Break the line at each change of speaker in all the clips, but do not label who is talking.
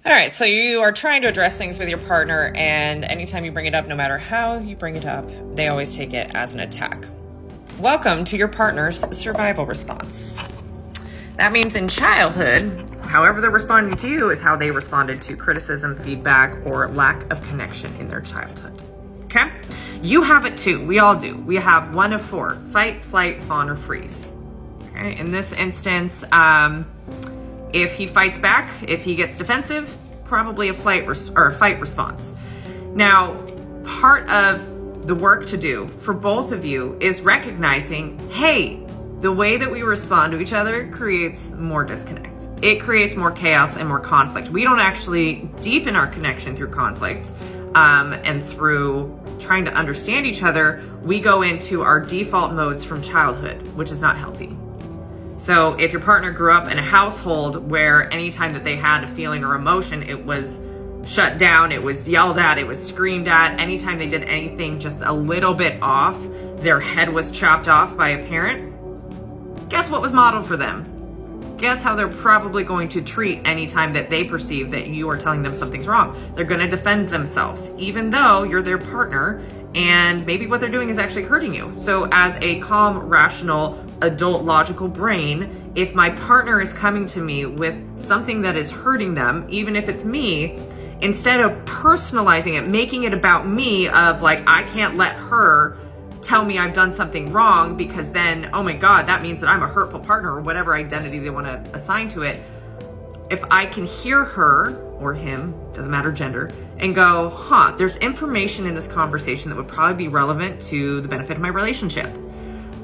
All right, so you are trying to address things with your partner, and anytime you bring it up, no matter how you bring it up, they always take it as an attack. Welcome to your partner's survival response. That means in childhood, however they're responding to you is how they responded to criticism, feedback, or lack of connection in their childhood. Okay? You have it too. We all do. We have one of four: fight, flight, fawn, or freeze. Okay? In this instance, if he fights back, if he gets defensive, probably a fight response. Now, part of the work to do for both of you is recognizing, hey, the way that we respond to each other creates more disconnect. It creates more chaos and more conflict. We don't actually deepen our connection through conflict and through trying to understand each other. We go into our default modes from childhood, which is not healthy. So if your partner grew up in a household where anytime that they had a feeling or emotion, it was shut down, it was yelled at, it was screamed at, anytime they did anything just a little bit off, their head was chopped off by a parent, guess what was modeled for them? Guess how they're probably going to treat anytime that they perceive that you are telling them something's wrong. They're going to defend themselves, even though you're their partner and maybe what they're doing is actually hurting you. So as a calm, rational, adult, logical brain, if my partner is coming to me with something that is hurting them, even if it's me, instead of personalizing it, making it about me of like, I can't let her tell me I've done something wrong because then, oh my God, that means that I'm a hurtful partner or whatever identity they want to assign to it. If I can hear her or him, doesn't matter gender, and go, there's information in this conversation that would probably be relevant to the benefit of my relationship.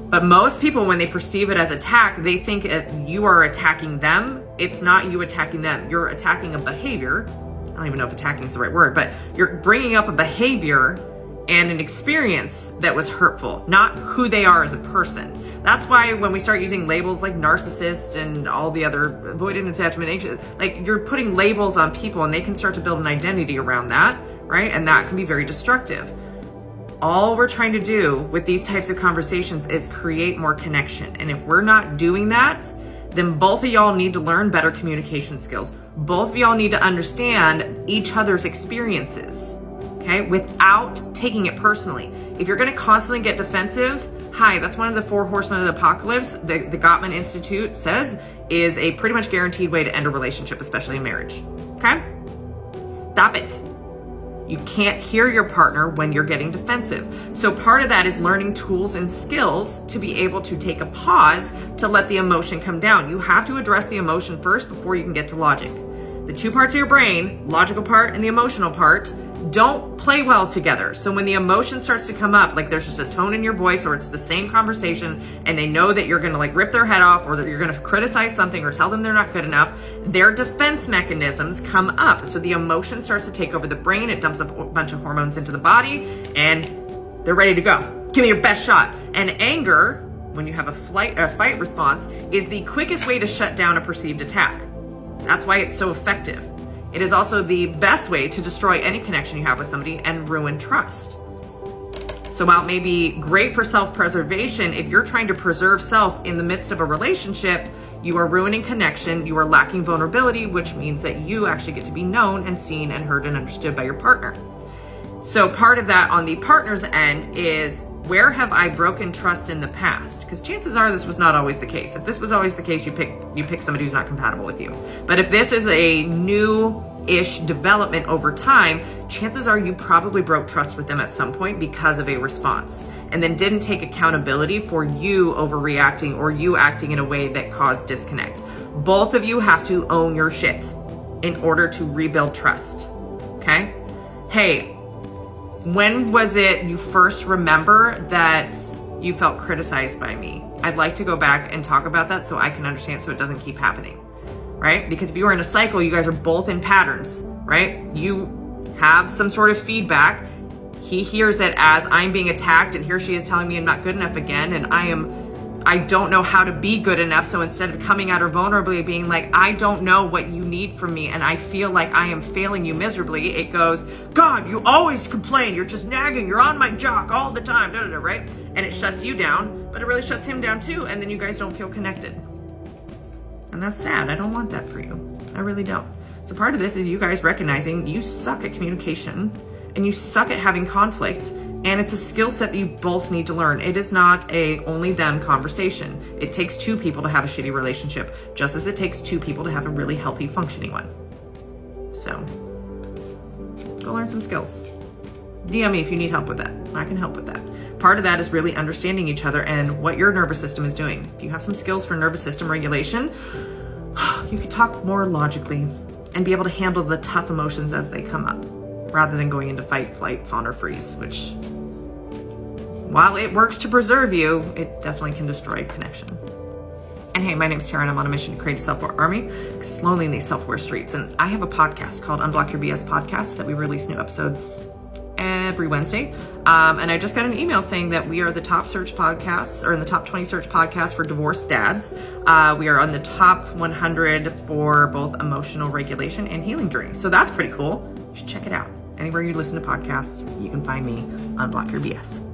But most people, when they perceive it as attack, they think you are attacking them. It's not you attacking them. You're attacking a behavior. I don't even know if attacking is the right word, but you're bringing up a behavior and an experience that was hurtful, not who they are as a person. That's why when we start using labels like narcissist and all the other avoidant attachment, like you're putting labels on people and they can start to build an identity around that, right? And that can be very destructive. All we're trying to do with these types of conversations is create more connection. And if we're not doing that, then both of y'all need to learn better communication skills. Both of y'all need to understand each other's experiences. Okay, without taking it personally. If you're going to constantly get defensive, that's one of the 4 horsemen of the apocalypse. The Gottman Institute says is a pretty much guaranteed way to end a relationship, especially in marriage. Okay, stop it. You can't hear your partner when you're getting defensive. So part of that is learning tools and skills to be able to take a pause to let the emotion come down. You have to address the emotion first before you can get to logic. The 2 parts of your brain, logical part and the emotional part, don't play well together. So when the emotion starts to come up, like there's just a tone in your voice or it's the same conversation and they know that you're going to like rip their head off or that you're going to criticize something or tell them they're not good enough, their defense mechanisms come up. So the emotion starts to take over the brain. It dumps a bunch of hormones into the body and they're ready to go. Give me your best shot. And anger, when you have a fight response, is the quickest way to shut down a perceived attack. That's why it's so effective. It is also the best way to destroy any connection you have with somebody and ruin trust. So while it may be great for self-preservation, if you're trying to preserve self in the midst of a relationship, you are ruining connection, you are lacking vulnerability, which means that you actually get to be known and seen and heard and understood by your partner. So part of that on the partner's end is, where have I broken trust in the past? Because chances are this was not always the case. If this was always the case, you pick somebody who's not compatible with you. But if this is a new-ish development over time, chances are you probably broke trust with them at some point because of a response and then didn't take accountability for you overreacting or you acting in a way that caused disconnect. Both of you have to own your shit in order to rebuild trust, okay? Hey, when was it you first remember that you felt criticized by me? I'd like to go back and talk about that so I can understand so it doesn't keep happening, right? Because if you are in a cycle, you guys are both in patterns, right? You have some sort of feedback. He hears it as I'm being attacked and here she is telling me I'm not good enough again and I don't know how to be good enough. So instead of coming at her vulnerably, being like, I don't know what you need from me and I feel like I am failing you miserably, it goes, God, you always complain. You're just nagging. You're on my jock all the time, right? And it shuts you down, but it really shuts him down too. And then you guys don't feel connected. And that's sad. I don't want that for you. I really don't. So part of this is you guys recognizing you suck at communication and you suck at having conflict, and it's a skill set that you both need to learn. It is not a only them conversation. It takes two people to have a shitty relationship, just as it takes two people to have a really healthy, functioning one. So go learn some skills. DM me if you need help with that. I can help with that. Part of that is really understanding each other and what your nervous system is doing. If you have some skills for nervous system regulation, you can talk more logically and be able to handle the tough emotions as they come up, rather than going into fight, flight, fawn, or freeze, which, while it works to preserve you, it definitely can destroy connection. And hey, my name's Tara, and I'm on a mission to create a self-aware army because it's lonely in these self-aware streets. And I have a podcast called Unblock Your BS Podcast that we release new episodes every Wednesday. And I just got an email saying that we are the top search podcasts, or in the top 20 search podcasts for divorced dads. We are on the top 100 for both emotional regulation and healing journey. So that's pretty cool. You should check it out. Anywhere you listen to podcasts, you can find me, Unblock Your BS.